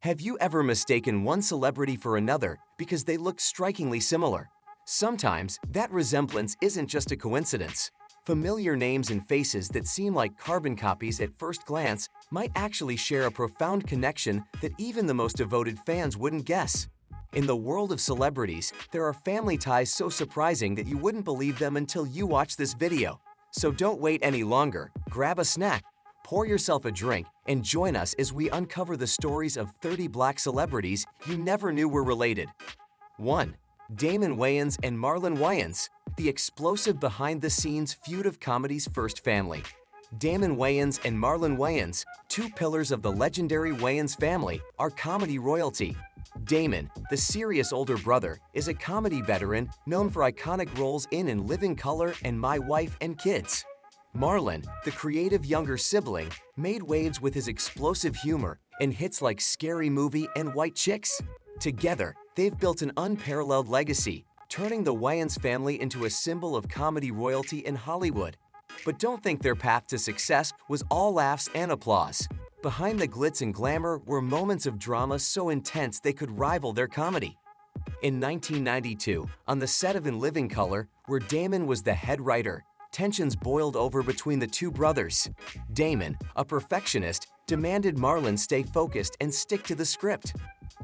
Have you ever mistaken one celebrity for another because they looked strikingly similar? Sometimes that resemblance isn't just a coincidence. Familiar names and faces that seem like carbon copies at first glance might actually share a profound connection that even the most devoted fans wouldn't guess. In the world of celebrities, there are family ties so surprising that you wouldn't believe them until you watch this video. So don't wait any longer, grab a snack, pour yourself a drink, and join us as we uncover the stories of 30 black celebrities you never knew were related. 1. Damon Wayans and Marlon Wayans, the explosive behind-the-scenes feud of comedy's first family. Damon Wayans and Marlon Wayans, two pillars of the legendary Wayans family, are comedy royalty. Damon, the serious older brother, is a comedy veteran known for iconic roles in Living Color and My Wife and Kids. Marlon, the creative younger sibling, made waves with his explosive humor in hits like Scary Movie and White Chicks. Together, they've built an unparalleled legacy, turning the Wayans family into a symbol of comedy royalty in Hollywood. But don't think their path to success was all laughs and applause. Behind the glitz and glamour were moments of drama so intense they could rival their comedy. In 1992, on the set of In Living Color, where Damon was the head writer, tensions boiled over between the two brothers. Damon, a perfectionist, demanded Marlon stay focused and stick to the script.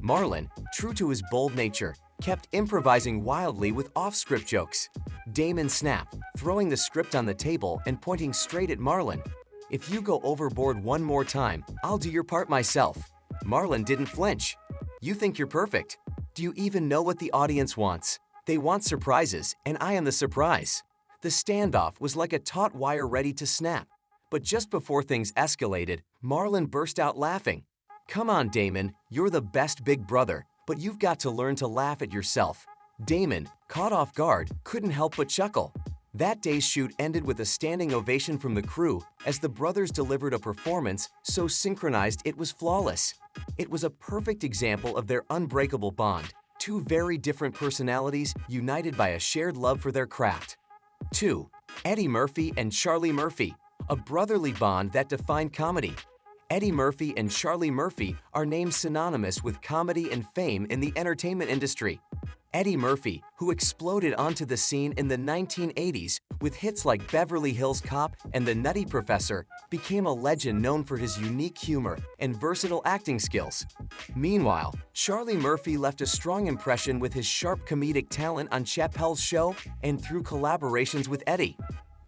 Marlon, true to his bold nature, kept improvising wildly with off-script jokes. Damon snapped, throwing the script on the table and pointing straight at Marlon. "If you go overboard one more time, I'll do your part myself." Marlon didn't flinch. "You think you're perfect. Do you even know what the audience wants? They want surprises, and I am the surprise." The standoff was like a taut wire ready to snap. But just before things escalated, Marlon burst out laughing. "Come on, Damon, you're the best big brother, but you've got to learn to laugh at yourself." Damon, caught off guard, couldn't help but chuckle. That day's shoot ended with a standing ovation from the crew as the brothers delivered a performance so synchronized it was flawless. It was a perfect example of their unbreakable bond, two very different personalities united by a shared love for their craft. 2. Eddie Murphy and Charlie Murphy, a brotherly bond that defined comedy. Eddie Murphy and Charlie Murphy are names synonymous with comedy and fame in the entertainment industry. Eddie Murphy, who exploded onto the scene in the 1980s with hits like Beverly Hills Cop and The Nutty Professor, became a legend known for his unique humor and versatile acting skills. Meanwhile, Charlie Murphy left a strong impression with his sharp comedic talent on Chappelle's Show and through collaborations with Eddie.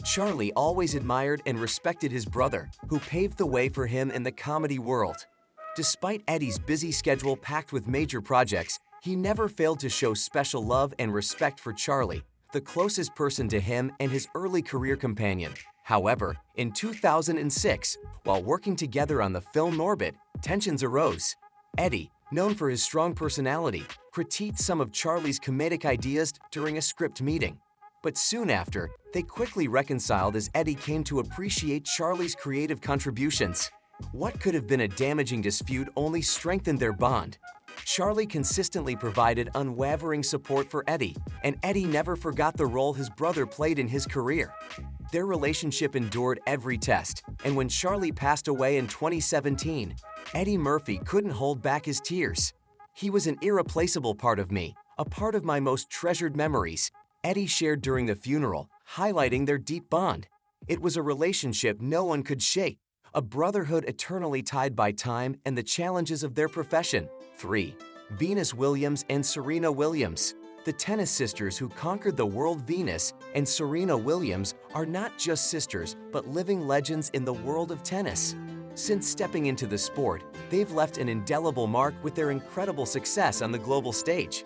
Charlie always admired and respected his brother, who paved the way for him in the comedy world. Despite Eddie's busy schedule packed with major projects, he never failed to show special love and respect for Charlie, the closest person to him and his early career companion. However, in 2006, while working together on the film Norbit, tensions arose. Eddie, known for his strong personality, critiqued some of Charlie's comedic ideas during a script meeting. But soon after, they quickly reconciled as Eddie came to appreciate Charlie's creative contributions. What could have been a damaging dispute only strengthened their bond. Charlie consistently provided unwavering support for Eddie, and Eddie never forgot the role his brother played in his career. Their relationship endured every test, and when Charlie passed away in 2017, Eddie Murphy couldn't hold back his tears. "He was an irreplaceable part of me, a part of my most treasured memories," Eddie shared during the funeral, highlighting their deep bond. It was a relationship no one could shake, a brotherhood eternally tied by time and the challenges of their profession. 3. Venus Williams and Serena Williams. The tennis sisters who conquered the world. Venus and Serena Williams are not just sisters, but living legends in the world of tennis. Since stepping into the sport, they've left an indelible mark with their incredible success on the global stage.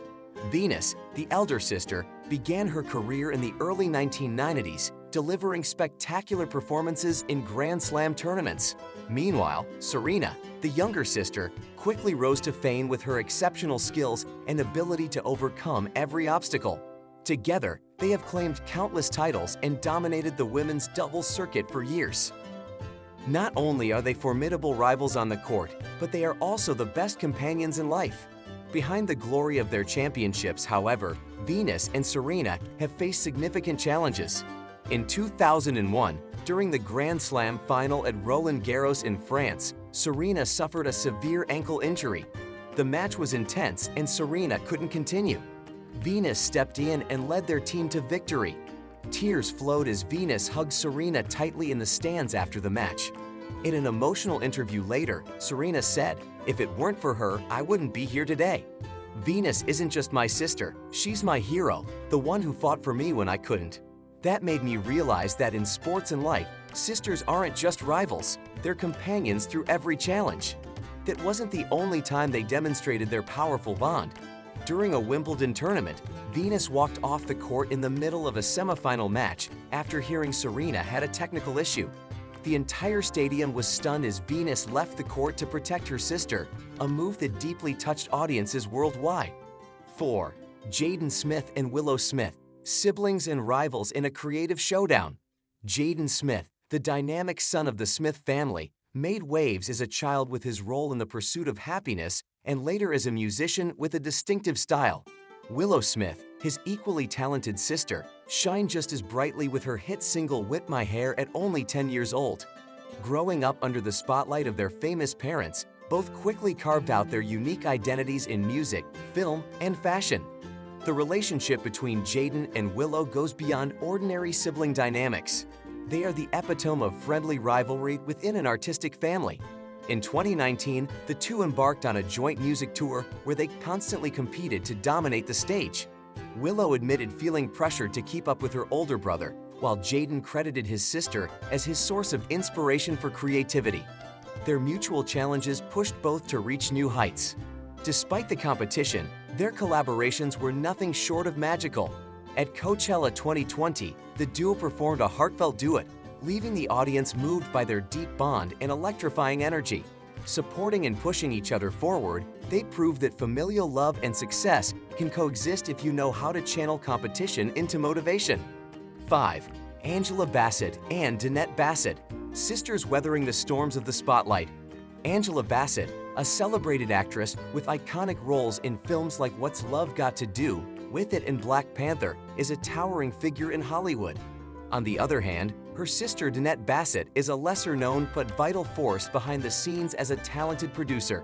Venus, the elder sister, began her career in the early 1990s, delivering spectacular performances in Grand Slam tournaments. Meanwhile, Serena, the younger sister, quickly rose to fame with her exceptional skills and ability to overcome every obstacle. Together, they have claimed countless titles and dominated the women's doubles circuit for years. Not only are they formidable rivals on the court, but they are also the best companions in life. Behind the glory of their championships, however, Venus and Serena have faced significant challenges. In 2001, during the Grand Slam final at Roland Garros in France, Serena suffered a severe ankle injury. The match was intense and Serena couldn't continue. Venus stepped in and led their team to victory. Tears flowed as Venus hugged Serena tightly in the stands after the match. In an emotional interview later, Serena said, "If it weren't for her, I wouldn't be here today. Venus isn't just my sister, she's my hero, the one who fought for me when I couldn't." That made me realize that in sports and life, sisters aren't just rivals, they're companions through every challenge. That wasn't the only time they demonstrated their powerful bond. During a Wimbledon tournament, Venus walked off the court in the middle of a semifinal match after hearing Serena had a technical issue. The entire stadium was stunned as Venus left the court to protect her sister, a move that deeply touched audiences worldwide. 4. Jaden Smith and Willow Smith, siblings and rivals in a creative showdown. Jaden Smith, the dynamic son of the Smith family, made waves as a child with his role in the pursuit of happiness and later as a musician with a distinctive style. Willow Smith, his equally talented sister, shined just as brightly with her hit single Whip My Hair at only 10 years old. Growing up under the spotlight of their famous parents, both quickly carved out their unique identities in music, film, and fashion. The relationship between Jaden and Willow goes beyond ordinary sibling dynamics. They are the epitome of friendly rivalry within an artistic family. In 2019, the two embarked on a joint music tour where they constantly competed to dominate the stage. Willow admitted feeling pressured to keep up with her older brother, while Jaden credited his sister as his source of inspiration for creativity. Their mutual challenges pushed both to reach new heights. Despite the competition, their collaborations were nothing short of magical. At Coachella 2020, the duo performed a heartfelt duet, leaving the audience moved by their deep bond and electrifying energy. Supporting and pushing each other forward, they proved that familial love and success can coexist if you know how to channel competition into motivation. 5. Angela Bassett and Denette Bassett, sisters weathering the storms of the spotlight. Angela Bassett, a celebrated actress with iconic roles in films like What's Love Got to Do, With It, and Black Panther, is a towering figure in Hollywood. On the other hand, her sister Denette Bassett is a lesser-known but vital force behind the scenes as a talented producer.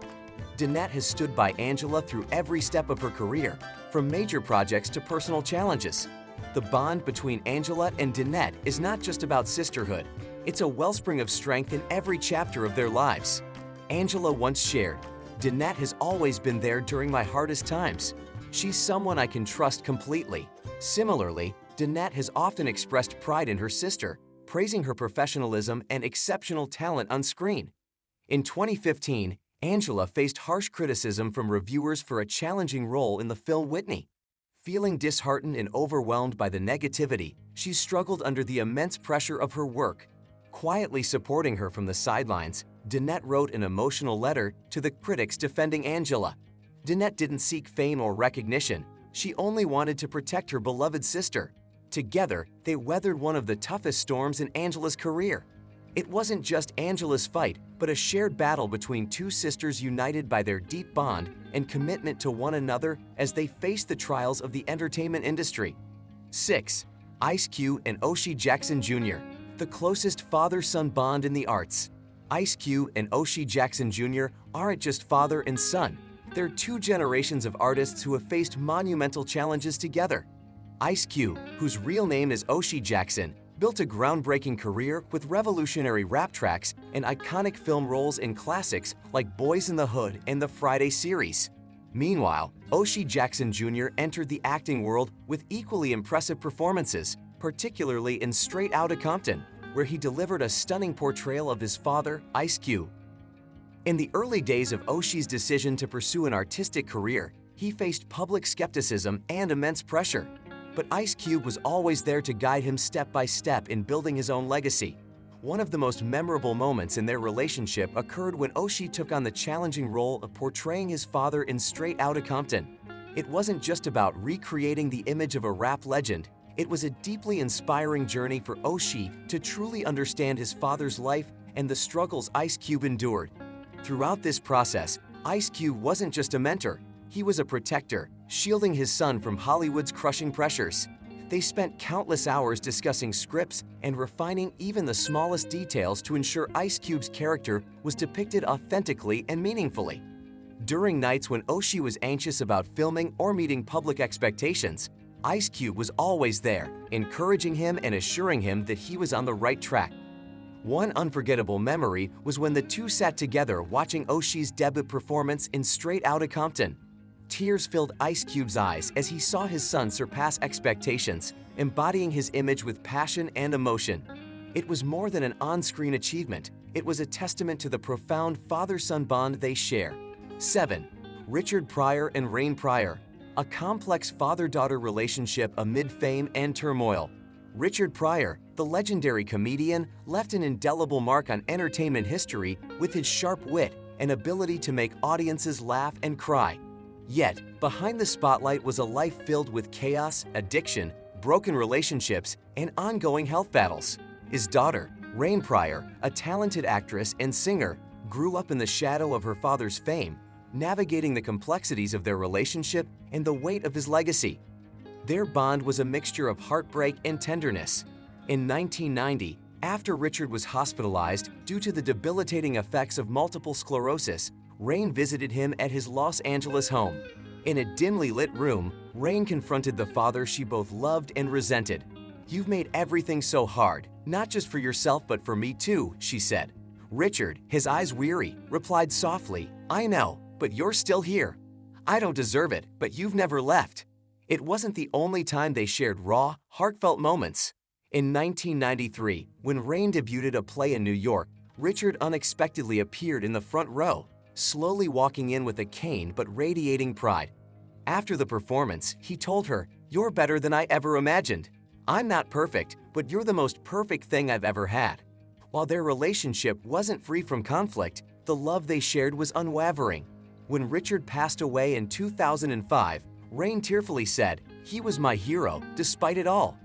Denette has stood by Angela through every step of her career, from major projects to personal challenges. The bond between Angela and Denette is not just about sisterhood, it's a wellspring of strength in every chapter of their lives. Angela once shared, "Denette has always been there during my hardest times. She's someone I can trust completely." Similarly, Denette has often expressed pride in her sister, praising her professionalism and exceptional talent on screen. In 2015, Angela faced harsh criticism from reviewers for a challenging role in the film Whitney. Feeling disheartened and overwhelmed by the negativity, she struggled under the immense pressure of her work. Quietly supporting her from the sidelines, Denette wrote an emotional letter to the critics defending Angela. Denette didn't seek fame or recognition, she only wanted to protect her beloved sister. Together, they weathered one of the toughest storms in Angela's career. It wasn't just Angela's fight, but a shared battle between two sisters united by their deep bond and commitment to one another as they faced the trials of the entertainment industry. 6. Ice Cube and Joie Jackson Jr., the closest father-son bond in the arts. Ice Cube and Joie Jackson Jr. aren't just father and son. They're two generations of artists who have faced monumental challenges together. Ice Cube, whose real name is Joie Jackson, built a groundbreaking career with revolutionary rap tracks and iconic film roles in classics like Boys in the Hood and the Friday series. Meanwhile, Joie Jackson Jr. entered the acting world with equally impressive performances, particularly in Straight Outta Compton, where he delivered a stunning portrayal of his father, Ice Cube. In the early days of Joie's decision to pursue an artistic career, he faced public skepticism and immense pressure. But Ice Cube was always there to guide him step by step in building his own legacy. One of the most memorable moments in their relationship occurred when Joie took on the challenging role of portraying his father in Straight Outta Compton. It wasn't just about recreating the image of a rap legend, it was a deeply inspiring journey for Joie to truly understand his father's life and the struggles Ice Cube endured. Throughout this process, Ice Cube wasn't just a mentor, he was a protector, shielding his son from Hollywood's crushing pressures. They spent countless hours discussing scripts and refining even the smallest details to ensure Ice Cube's character was depicted authentically and meaningfully. During nights when Oshie was anxious about filming or meeting public expectations, Ice Cube was always there, encouraging him and assuring him that he was on the right track. One unforgettable memory was when the two sat together watching Oshie's debut performance in Straight Outta Compton. Tears filled Ice Cube's eyes as he saw his son surpass expectations, embodying his image with passion and emotion. It was more than an on-screen achievement. It was a testament to the profound father-son bond they share. 7. Richard Pryor and Rain Pryor. A complex father-daughter relationship amid fame and turmoil. Richard Pryor, the legendary comedian, left an indelible mark on entertainment history with his sharp wit and ability to make audiences laugh and cry. Yet, behind the spotlight was a life filled with chaos, addiction, broken relationships, and ongoing health battles. His daughter, Rain Pryor, a talented actress and singer, grew up in the shadow of her father's fame, navigating the complexities of their relationship and the weight of his legacy. Their bond was a mixture of heartbreak and tenderness. In 1990, after Richard was hospitalized due to the debilitating effects of multiple sclerosis, Rain visited him at his Los Angeles home. In a dimly lit room, Rain confronted the father she both loved and resented. "You've made everything so hard, not just for yourself but for me too," she said. Richard, his eyes weary, replied softly, "I know, but you're still here. I don't deserve it, but you've never left." It wasn't the only time they shared raw, heartfelt moments. In 1993, when Rain debuted a play in New York, Richard unexpectedly appeared in the front row, slowly walking in with a cane but radiating pride. After the performance, he told her, "You're better than I ever imagined. I'm not perfect, but you're the most perfect thing I've ever had." While their relationship wasn't free from conflict, the love they shared was unwavering. When Richard passed away in 2005, Rain tearfully said, "He was my hero, despite it all."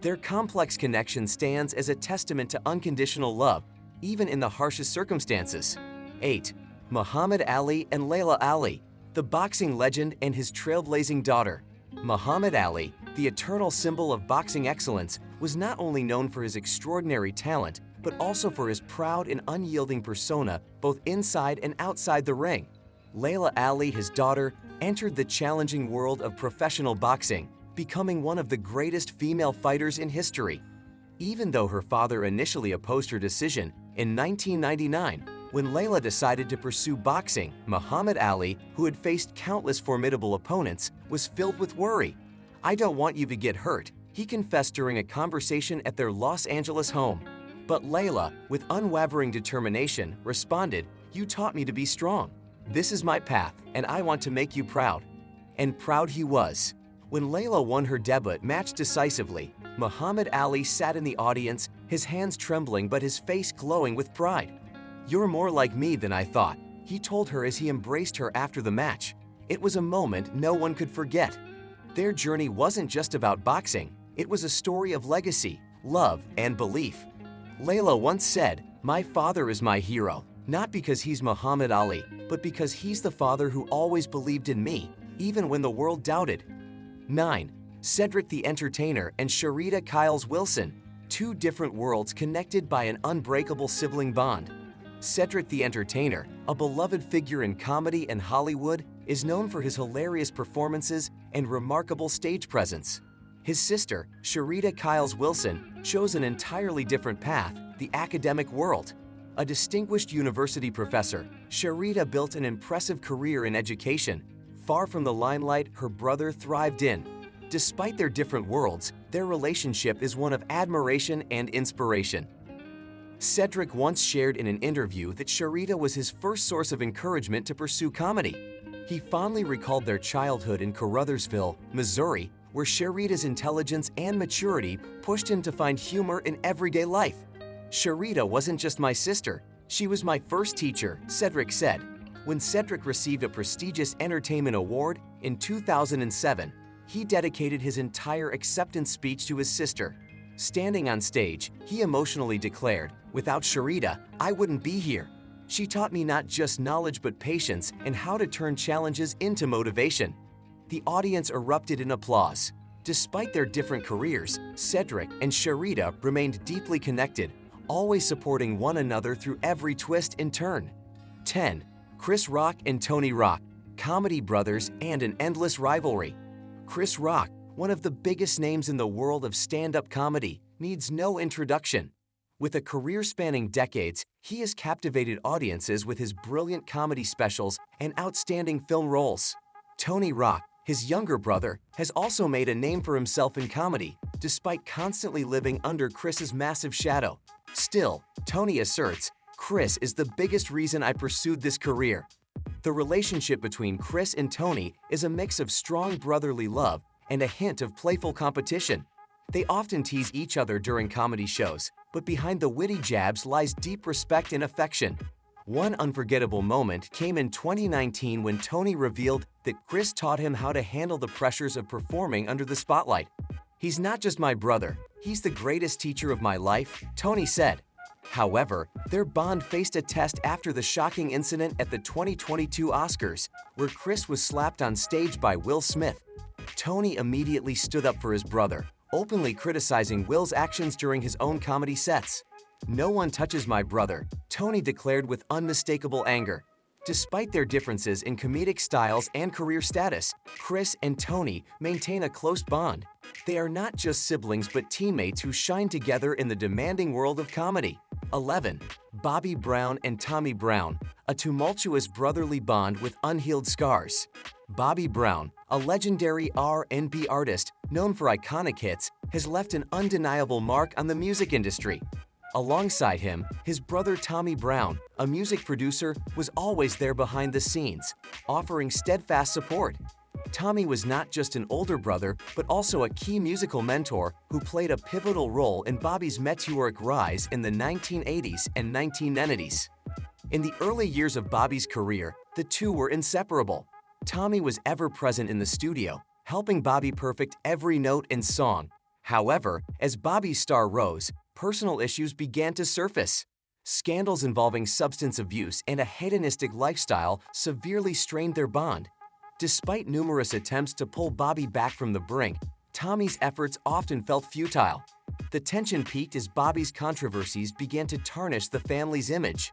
Their complex connection stands as a testament to unconditional love, even in the harshest circumstances. 8. Muhammad Ali and Laila Ali, the boxing legend and his trailblazing daughter. Muhammad Ali, the eternal symbol of boxing excellence, was not only known for his extraordinary talent, but also for his proud and unyielding persona both inside and outside the ring. Laila Ali, his daughter, entered the challenging world of professional boxing, becoming one of the greatest female fighters in history. Even though her father initially opposed her decision, in 1999, when Laila decided to pursue boxing, Muhammad Ali, who had faced countless formidable opponents, was filled with worry. "I don't want you to get hurt," he confessed during a conversation at their Los Angeles home. But Laila, with unwavering determination, responded, "You taught me to be strong. This is my path, and I want to make you proud." And proud he was. When Laila won her debut match decisively, Muhammad Ali sat in the audience, his hands trembling but his face glowing with pride. "You're more like me than I thought," he told her as he embraced her after the match. It was a moment no one could forget. Their journey wasn't just about boxing, it was a story of legacy, love, and belief. Laila once said, "My father is my hero, not because he's Muhammad Ali, but because he's the father who always believed in me, even when the world doubted." 9. Cedric the Entertainer and Rashida Kyles Wilson, two different worlds connected by an unbreakable sibling bond. Cedric the Entertainer, a beloved figure in comedy and Hollywood, is known for his hilarious performances and remarkable stage presence. His sister, Rashida Kyles Wilson, chose an entirely different path, the academic world. A distinguished university professor, Rashida built an impressive career in education. Far from the limelight her brother thrived in. Despite their different worlds, their relationship is one of admiration and inspiration. Cedric once shared in an interview that Rashida was his first source of encouragement to pursue comedy. He fondly recalled their childhood in Caruthersville, Missouri, where Rashada's intelligence and maturity pushed him to find humor in everyday life. "Rashida wasn't just my sister, she was my first teacher," Cedric said. When Cedric received a prestigious entertainment award in 2007, he dedicated his entire acceptance speech to his sister. Standing on stage, he emotionally declared, "Without Rashida, I wouldn't be here. She taught me not just knowledge but patience and how to turn challenges into motivation." The audience erupted in applause. Despite their different careers, Cedric and Rashida remained deeply connected, always supporting one another through every twist and turn. 10. Chris Rock and Tony Rock, comedy brothers and an endless rivalry. Chris Rock, one of the biggest names in the world of stand-up comedy, needs no introduction. With a career spanning decades, he has captivated audiences with his brilliant comedy specials and outstanding film roles. Tony Rock, his younger brother, has also made a name for himself in comedy, despite constantly living under Chris's massive shadow. Still, Tony asserts, "Chris is the biggest reason I pursued this career." The relationship between Chris and Tony is a mix of strong brotherly love and a hint of playful competition. They often tease each other during comedy shows, but behind the witty jabs lies deep respect and affection. One unforgettable moment came in 2019 when Tony revealed that Chris taught him how to handle the pressures of performing under the spotlight. "He's not just my brother, he's the greatest teacher of my life," Tony said. However, their bond faced a test after the shocking incident at the 2022 Oscars, where Chris was slapped on stage by Will Smith. Tony immediately stood up for his brother, openly criticizing Will's actions during his own comedy sets. "No one touches my brother," Tony declared with unmistakable anger. Despite their differences in comedic styles and career status, Chris and Tony maintain a close bond. They are not just siblings but teammates who shine together in the demanding world of comedy. 11. Bobby Brown and Tommy Brown, a tumultuous brotherly bond with unhealed scars. Bobby Brown, a legendary R&B artist known for iconic hits, has left an undeniable mark on the music industry. Alongside him, his brother Tommy Brown, a music producer, was always there behind the scenes, offering steadfast support. Tommy was not just an older brother, but also a key musical mentor who played a pivotal role in Bobby's meteoric rise in the 1980s and 1990s. In the early years of Bobby's career, the two were inseparable. Tommy was ever present in the studio, helping Bobby perfect every note and song. However, as Bobby's star rose, personal issues began to surface. Scandals involving substance abuse and a hedonistic lifestyle severely strained their bond. Despite numerous attempts to pull Bobby back from the brink, Tommy's efforts often felt futile. The tension peaked as Bobby's controversies began to tarnish the family's image.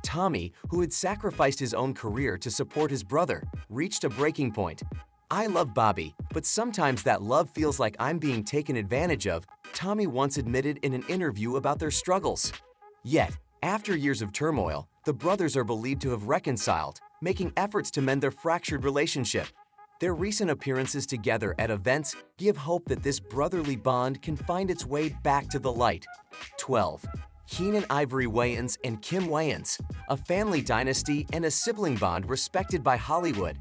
Tommy, who had sacrificed his own career to support his brother, reached a breaking point. "I love Bobby, but sometimes that love feels like I'm being taken advantage of," Tommy once admitted in an interview about their struggles. Yet, after years of turmoil, the brothers are believed to have reconciled, making efforts to mend their fractured relationship. Their recent appearances together at events give hope that this brotherly bond can find its way back to the light. 12. Keenan Ivory Wayans and Kim Wayans, a family dynasty and a sibling bond respected by Hollywood.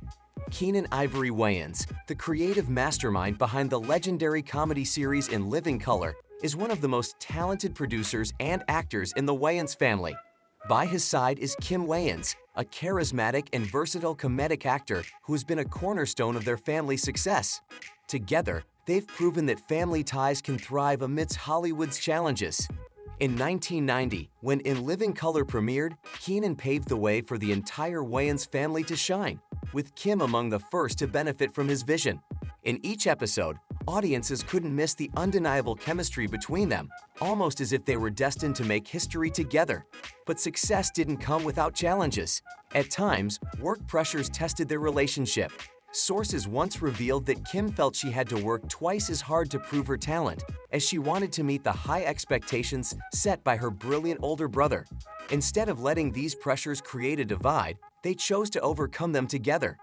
Keenan Ivory Wayans, the creative mastermind behind the legendary comedy series In Living Color, is one of the most talented producers and actors in the Wayans family. By his side is Kim Wayans, a charismatic and versatile comedic actor who has been a cornerstone of their family's success. Together, they've proven that family ties can thrive amidst Hollywood's challenges. In 1990, when In Living Color premiered, Keenan paved the way for the entire Wayans family to shine, with Kim among the first to benefit from his vision. In each episode, audiences couldn't miss the undeniable chemistry between them, almost as if they were destined to make history together. But success didn't come without challenges. At times, work pressures tested their relationship. Sources once revealed that Kim felt she had to work twice as hard to prove her talent, as she wanted to meet the high expectations set by her brilliant older brother. Instead of letting these pressures create a divide, they chose to overcome them together.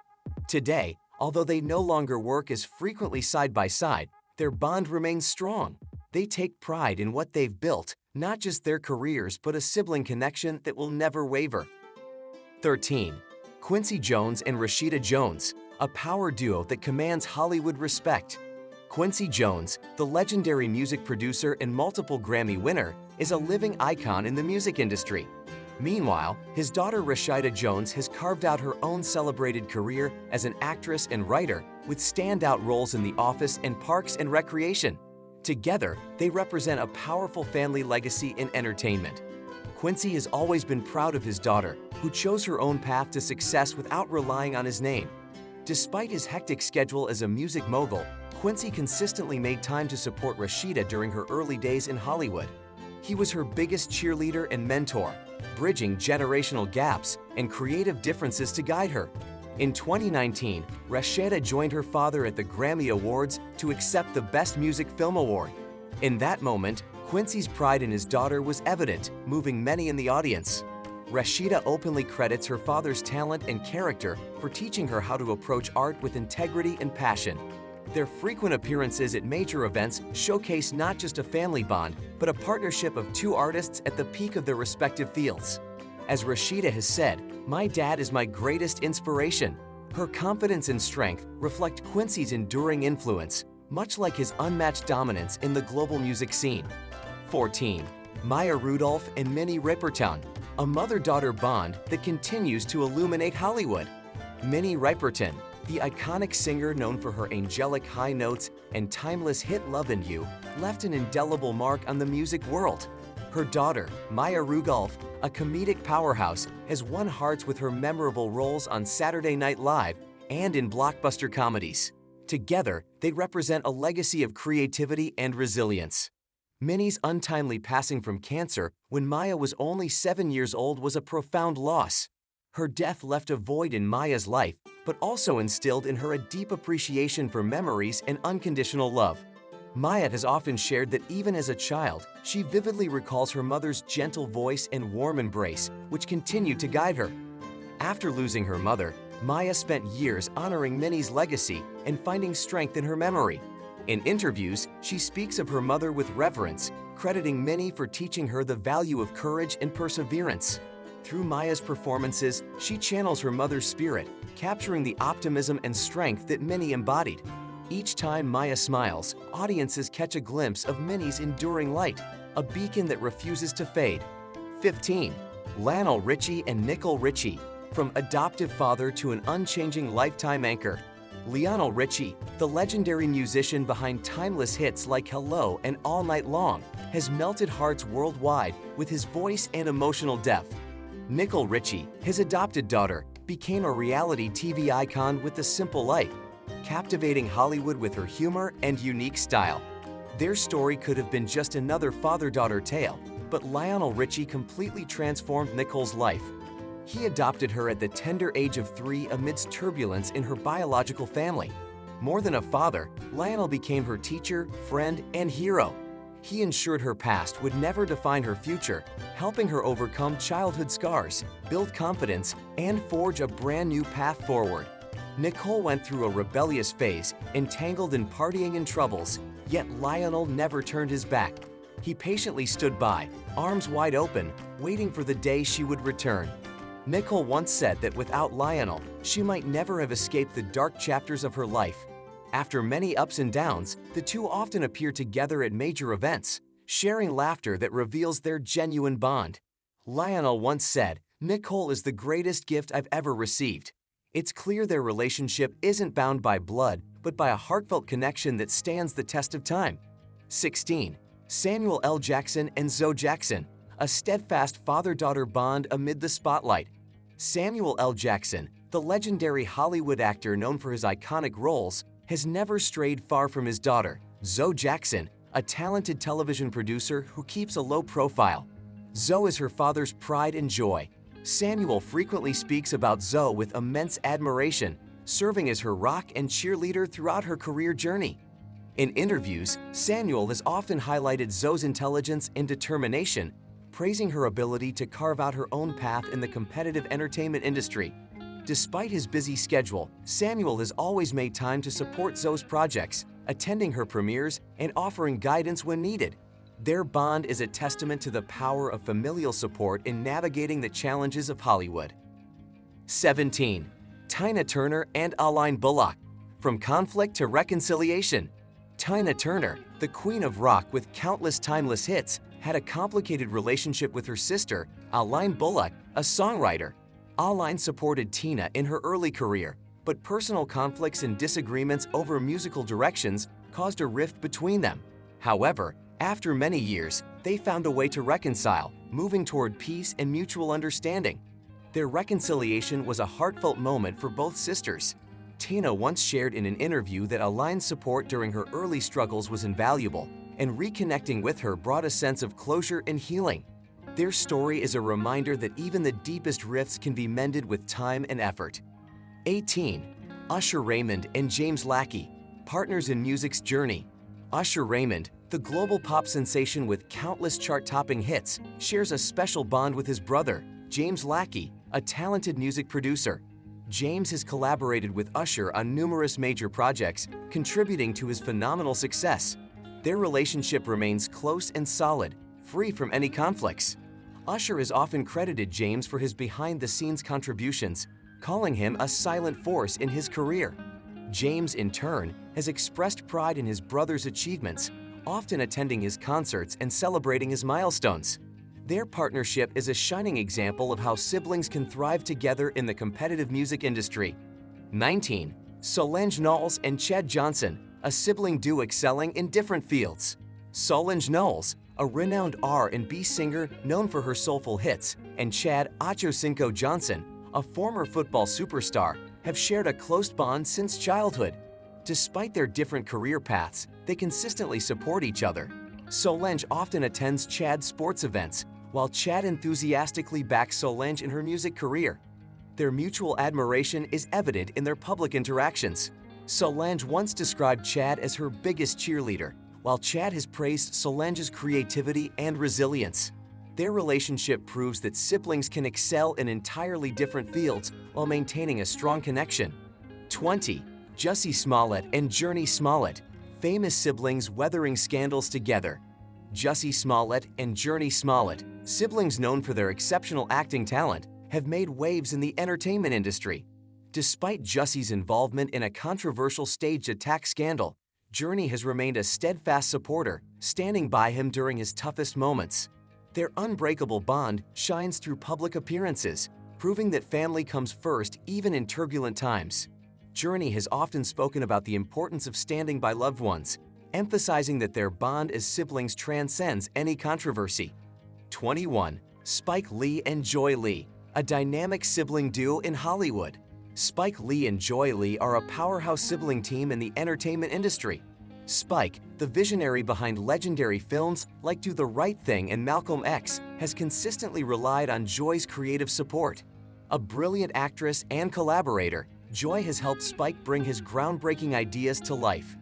Today, although they no longer work as frequently side by side, their bond remains strong. They take pride in what they've built, not just their careers but a sibling connection that will never waver. 13. Quincy Jones and Rashida Jones, a power duo that commands Hollywood respect. Quincy Jones, the legendary music producer and multiple Grammy winner, is a living icon in the music industry. Meanwhile, his daughter Rashida Jones has carved out her own celebrated career as an actress and writer with standout roles in The Office and Parks and Recreation. Together, they represent a powerful family legacy in entertainment. Quincy has always been proud of his daughter, who chose her own path to success without relying on his name. Despite his hectic schedule as a music mogul, Quincy consistently made time to support Rashida during her early days in Hollywood. He was her biggest cheerleader and mentor, bridging generational gaps and creative differences to guide her. In 2019, Rashida joined her father at the Grammy Awards to accept the Best Music Film Award. In that moment, Quincy's pride in his daughter was evident, moving many in the audience. Rashida openly credits her father's talent and character for teaching her how to approach art with integrity and passion. Their frequent appearances at major events showcase not just a family bond, but a partnership of two artists at the peak of their respective fields. As Rashida has said, "My dad is my greatest inspiration." Her confidence and strength reflect Quincy's enduring influence, much like his unmatched dominance in the global music scene. 14. Maya Rudolph and Minnie Riperton, a mother-daughter bond that continues to illuminate Hollywood. Minnie Riperton, the iconic singer known for her angelic high notes and timeless hit Lovin' You, left an indelible mark on the music world. Her daughter, Maya Rudolph, a comedic powerhouse, has won hearts with her memorable roles on Saturday Night Live and in blockbuster comedies. Together, they represent a legacy of creativity and resilience. Minnie's untimely passing from cancer when Maya was only 7 years old was a profound loss. Her death left a void in Maya's life, but also instilled in her a deep appreciation for memories and unconditional love. Maya has often shared that even as a child, she vividly recalls her mother's gentle voice and warm embrace, which continued to guide her. After losing her mother, Maya spent years honoring Minnie's legacy and finding strength in her memory. In interviews, she speaks of her mother with reverence, crediting Minnie for teaching her the value of courage and perseverance. Through Maya's performances, she channels her mother's spirit, capturing the optimism and strength that Minnie embodied. Each time Maya smiles, audiences catch a glimpse of Minnie's enduring light, a beacon that refuses to fade. 15. Lionel Richie and Nicole Richie, from adoptive father to an unchanging lifetime anchor. Lionel Richie, the legendary musician behind timeless hits like Hello and All Night Long, has melted hearts worldwide with his voice and emotional depth. Nicole Richie, his adopted daughter, became a reality TV icon with The Simple Life, captivating Hollywood with her humor and unique style. Their story could have been just another father-daughter tale, but Lionel Richie completely transformed Nicole's life. He adopted her at the tender age of 3 amidst turbulence in her biological family. More than a father, Lionel became her teacher, friend, and hero. He ensured her past would never define her future, helping her overcome childhood scars, build confidence, and forge a brand new path forward. Nicole went through a rebellious phase, entangled in partying and troubles, yet Lionel never turned his back. He patiently stood by, arms wide open, waiting for the day she would return. Nicole once said that without Lionel, she might never have escaped the dark chapters of her life. After many ups and downs, the two often appear together at major events, sharing laughter that reveals their genuine bond. Lionel once said, "Nicole is the greatest gift I've ever received." It's clear their relationship isn't bound by blood, but by a heartfelt connection that stands the test of time. 16. Samuel L. Jackson and Zoe Jackson, a steadfast father-daughter bond amid the spotlight. Samuel L. Jackson, the legendary Hollywood actor known for his iconic roles, has never strayed far from his daughter, Zoe Jackson, a talented television producer who keeps a low profile. Zoe is her father's pride and joy. Samuel frequently speaks about Zoe with immense admiration, serving as her rock and cheerleader throughout her career journey. In interviews, Samuel has often highlighted Zoe's intelligence and determination, praising her ability to carve out her own path in the competitive entertainment industry. Despite his busy schedule, Samuel has always made time to support Zoe's projects, attending her premieres and offering guidance when needed. Their bond is a testament to the power of familial support in navigating the challenges of Hollywood. 17. Tina Turner and Aline Bullock, from conflict to reconciliation. Tina Turner, the queen of rock with countless timeless hits, had a complicated relationship with her sister, Aline Bullock, a songwriter. Aline supported Tina in her early career, but personal conflicts and disagreements over musical directions caused a rift between them. However, after many years, they found a way to reconcile, moving toward peace and mutual understanding. Their reconciliation was a heartfelt moment for both sisters. Tina once shared in an interview that Aline's support during her early struggles was invaluable, and reconnecting with her brought a sense of closure and healing. Their story is a reminder that even the deepest rifts can be mended with time and effort. 18. Usher Raymond and James Lackey, partners in music's journey. Usher Raymond, the global pop sensation with countless chart-topping hits, shares a special bond with his brother, James Lackey, a talented music producer. James has collaborated with Usher on numerous major projects, contributing to his phenomenal success. Their relationship remains close and solid, free from any conflicts. Usher has often credited James for his behind-the-scenes contributions, calling him a silent force in his career. James, in turn, has expressed pride in his brother's achievements, often attending his concerts and celebrating his milestones. Their partnership is a shining example of how siblings can thrive together in the competitive music industry. 19. Solange Knowles and Chad Johnson, a sibling duo excelling in different fields. Solange Knowles, a renowned R&B singer known for her soulful hits, and Chad Ocho Cinco Johnson, a former football superstar, have shared a close bond since childhood. Despite their different career paths, they consistently support each other. Solange often attends Chad's sports events, while Chad enthusiastically backs Solange in her music career. Their mutual admiration is evident in their public interactions. Solange once described Chad as her biggest cheerleader, while Chad has praised Solange's creativity and resilience. Their relationship proves that siblings can excel in entirely different fields while maintaining a strong connection. 20. Jussie Smollett and Jurnee Smollett, famous siblings weathering scandals together. Jussie Smollett and Jurnee Smollett, siblings known for their exceptional acting talent, have made waves in the entertainment industry. Despite Jussie's involvement in a controversial staged attack scandal, Jurnee has remained a steadfast supporter, standing by him during his toughest moments. Their unbreakable bond shines through public appearances, proving that family comes first even in turbulent times. Jurnee has often spoken about the importance of standing by loved ones, emphasizing that their bond as siblings transcends any controversy. 21. Spike Lee and Joie Lee, a dynamic sibling duo in Hollywood. Spike Lee and Joie Lee are a powerhouse sibling team in the entertainment industry. Spike, the visionary behind legendary films like Do the Right Thing and Malcolm X, has consistently relied on Joie's creative support. A brilliant actress and collaborator, Joie has helped Spike bring his groundbreaking ideas to life.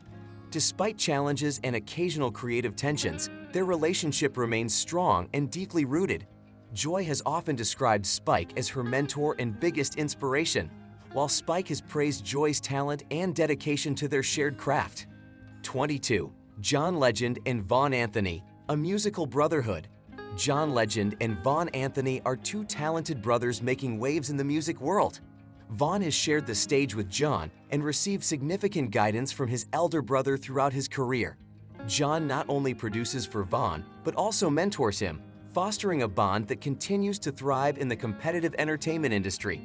Despite challenges and occasional creative tensions, their relationship remains strong and deeply rooted. Joie has often described Spike as her mentor and biggest inspiration, while Spike has praised Joie's talent and dedication to their shared craft. 22. John Legend and Vaughn Anthony, a musical brotherhood. John Legend and Vaughn Anthony are two talented brothers making waves in the music world. Vaughn has shared the stage with John and received significant guidance from his elder brother throughout his career. John not only produces for Vaughn, but also mentors him, fostering a bond that continues to thrive in the competitive entertainment industry.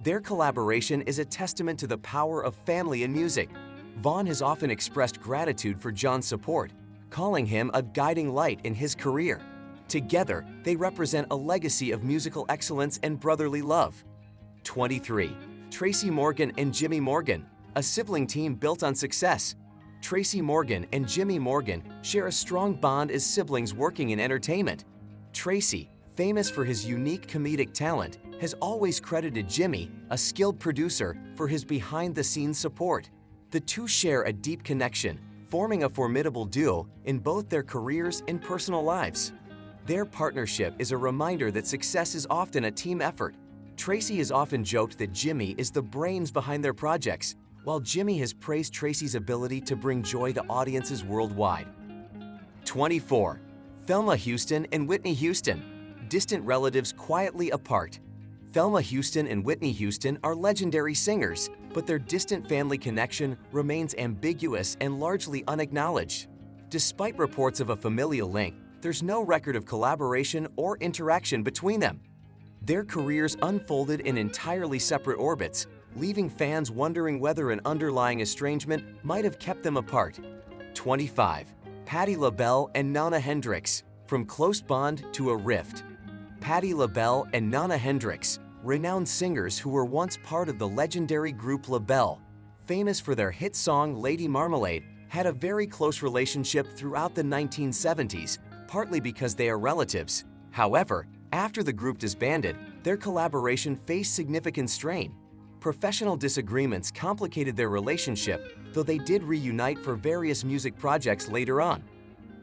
Their collaboration is a testament to the power of family in music. Vaughn has often expressed gratitude for John's support, calling him a guiding light in his career. Together, they represent a legacy of musical excellence and brotherly love. 23. Tracy Morgan and Jimmy Morgan, a sibling team built on success. Tracy Morgan and Jimmy Morgan share a strong bond as siblings working in entertainment. Tracy, famous for his unique comedic talent, has always credited Jimmy, a skilled producer, for his behind-the-scenes support. The two share a deep connection, forming a formidable duo in both their careers and personal lives. Their partnership is a reminder that success is often a team effort. Tracy has often joked that Jimmy is the brains behind their projects, while Jimmy has praised Tracy's ability to bring joy to audiences worldwide. 24. Thelma Houston and Whitney Houston, distant relatives quietly apart. Thelma Houston and Whitney Houston are legendary singers, but their distant family connection remains ambiguous and largely unacknowledged. Despite reports of a familial link, there's no record of collaboration or interaction between them. Their careers unfolded in entirely separate orbits, leaving fans wondering whether an underlying estrangement might have kept them apart. 25. Patti LaBelle and Nona Hendrix, from close bond to a rift. Patti LaBelle and Nona Hendrix, renowned singers who were once part of the legendary group LaBelle, famous for their hit song Lady Marmalade, had a very close relationship throughout the 1970s, partly because they are relatives. However, after the group disbanded, their collaboration faced significant strain. Professional disagreements complicated their relationship, though they did reunite for various music projects later on.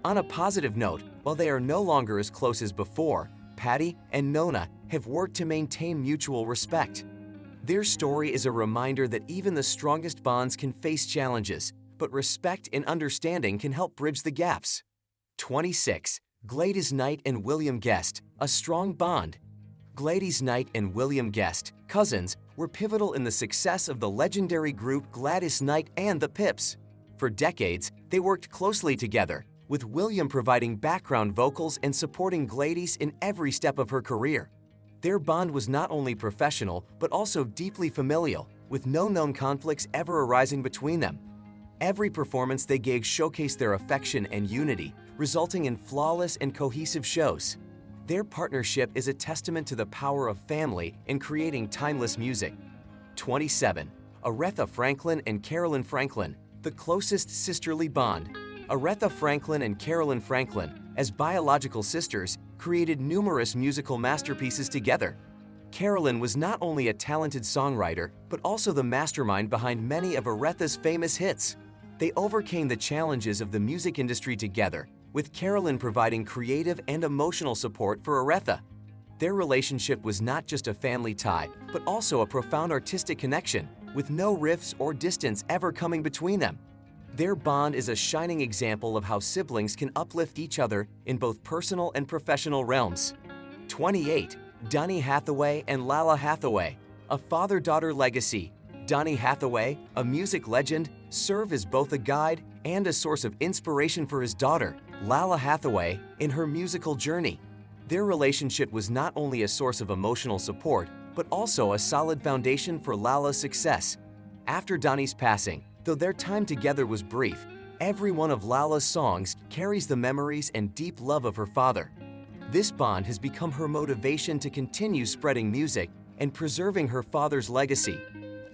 On a positive note, while they are no longer as close as before, Patti and Nona have worked to maintain mutual respect. Their story is a reminder that even the strongest bonds can face challenges, but respect and understanding can help bridge the gaps. 26. Gladys Knight and William Guest, a strong bond. Gladys Knight and William Guest, cousins, were pivotal in the success of the legendary group Gladys Knight and the Pips. For decades, they worked closely together, with William providing background vocals and supporting Gladys in every step of her career. Their bond was not only professional, but also deeply familial, with no known conflicts ever arising between them. Every performance they gave showcased their affection and unity, resulting in flawless and cohesive shows. Their partnership is a testament to the power of family in creating timeless music. 27. Aretha Franklin and Carolyn Franklin, the closest sisterly bond. Aretha Franklin and Carolyn Franklin, as biological sisters, created numerous musical masterpieces together. Carolyn was not only a talented songwriter, but also the mastermind behind many of Aretha's famous hits. They overcame the challenges of the music industry together, with Carolyn providing creative and emotional support for Aretha. Their relationship was not just a family tie, but also a profound artistic connection, with no rifts or distance ever coming between them. Their bond is a shining example of how siblings can uplift each other in both personal and professional realms. 28. Donny Hathaway and Laila Hathaway, a father-daughter legacy. Donny Hathaway, a music legend, served as both a guide and a source of inspiration for his daughter, Laila Hathaway, in her musical journey. Their relationship was not only a source of emotional support, but also a solid foundation for Laila's success. After Donny's passing, though their time together was brief, every one of Laila's songs carries the memories and deep love of her father. This bond has become her motivation to continue spreading music and preserving her father's legacy.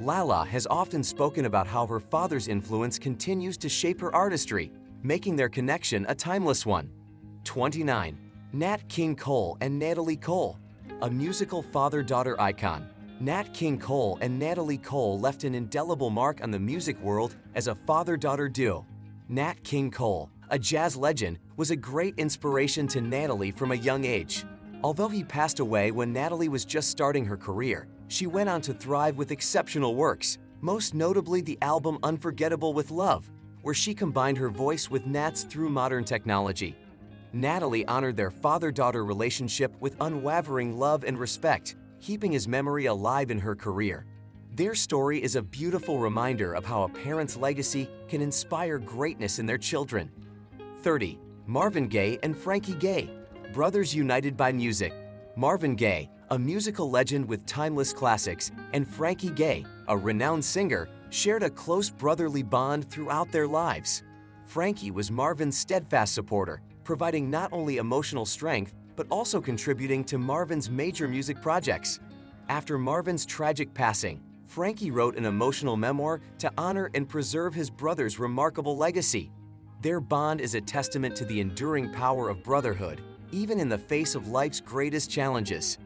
Laila has often spoken about how her father's influence continues to shape her artistry, making their connection a timeless one. 29. Nat King Cole and Natalie Cole, a musical father-daughter icon. Nat King Cole and Natalie Cole left an indelible mark on the music world as a father-daughter duo. Nat King Cole, a jazz legend, was a great inspiration to Natalie from a young age. Although he passed away when Natalie was just starting her career, she went on to thrive with exceptional works, most notably the album Unforgettable with Love, where she combined her voice with Nat's through modern technology. Natalie honored their father-daughter relationship with unwavering love and respect, keeping his memory alive in her career. Their story is a beautiful reminder of how a parent's legacy can inspire greatness in their children. 30. Marvin Gaye and Frankie Gaye, brothers united by music. Marvin Gaye, a musical legend with timeless classics, and Frankie Gaye, a renowned singer, shared a close brotherly bond throughout their lives. Frankie was Marvin's steadfast supporter, providing not only emotional strength, but also contributing to Marvin's major music projects. After Marvin's tragic passing, Frankie wrote an emotional memoir to honor and preserve his brother's remarkable legacy. Their bond is a testament to the enduring power of brotherhood, even in the face of life's greatest challenges.